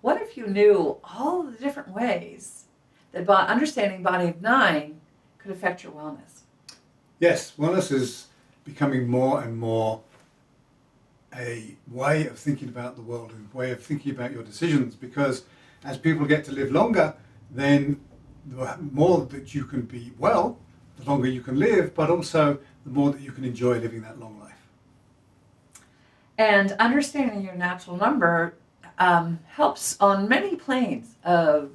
What if you knew all the different ways that understanding Body of Nine could affect your wellness? Yes, wellness is becoming more and more a way of thinking about the world, a way of thinking about your decisions, because as people get to live longer, then the more that you can be well, the longer you can live, but also the more that you can enjoy living that long life. And understanding your natural number helps on many planes of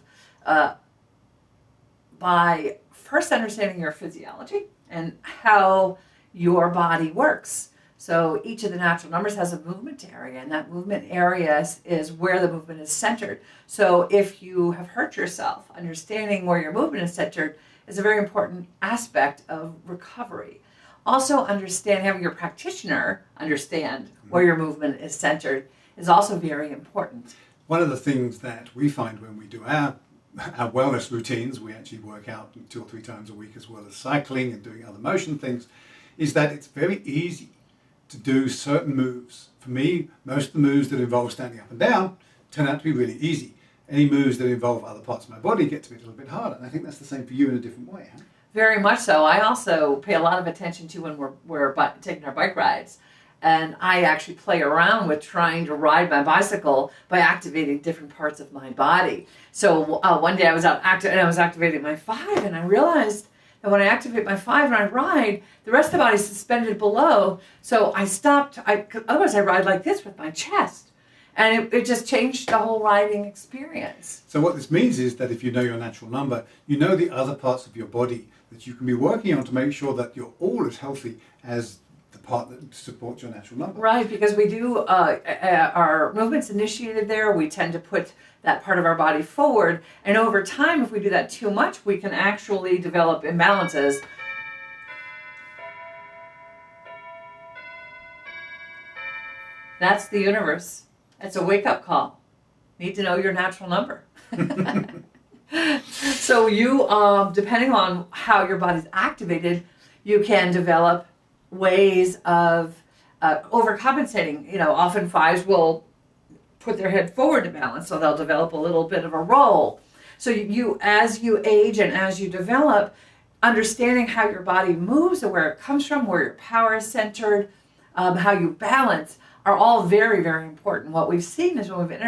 by first understanding your physiology and how your body works. So each of the natural numbers has a movement area, and that movement area is where the movement is centered. So if you have hurt yourself, understanding where your movement is centered is a very important aspect of recovery. Also having your practitioner understand where your movement is centered is also very important. One of the things that we find when we do our wellness routines, we actually work out 2 or 3 times a week as well as cycling and doing other motion things, is that it's very easy to do certain moves. For me, most of the moves that involve standing up and down turn out to be really easy. Any moves that involve other parts of my body get to be a little bit harder. And I think that's the same for you in a different way, huh? Very much so. I also pay a lot of attention to when we're taking our bike rides. And I actually play around with trying to ride my bicycle by activating different parts of my body. So one day I was out and I was activating my 5, and I realized that when I activate my 5 and I ride, the rest of the body is suspended below. So I stopped. Otherwise I ride like this with my chest. And it just changed the whole riding experience. So what this means is that if you know your natural number, you know the other parts of your body that you can be working on to make sure that you're all as healthy as the part that supports your natural number. Right, because we do, our movement's initiated there. We tend to put that part of our body forward. And over time, if we do that too much, we can actually develop imbalances. That's the universe. It's a wake-up call. Need to know your natural number. So you, depending on how your body's activated, you can develop ways of overcompensating. You know, often 5s will put their head forward to balance, so they'll develop a little bit of a roll. So you as you age and as you develop, understanding how your body moves and where it comes from, where your power is centered, how you balance, are all very, very important. What we've seen is when we've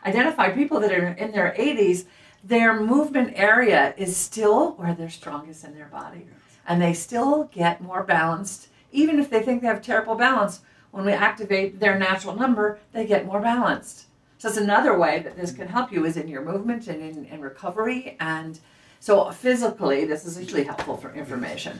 identified people that are in their 80s, their movement area is still where they're strongest in their body. And they still get more balanced. Even if they think they have terrible balance, when we activate their natural number, they get more balanced. So that's another way that this can help you, is in your movement and in recovery. And so physically, this is usually helpful for information.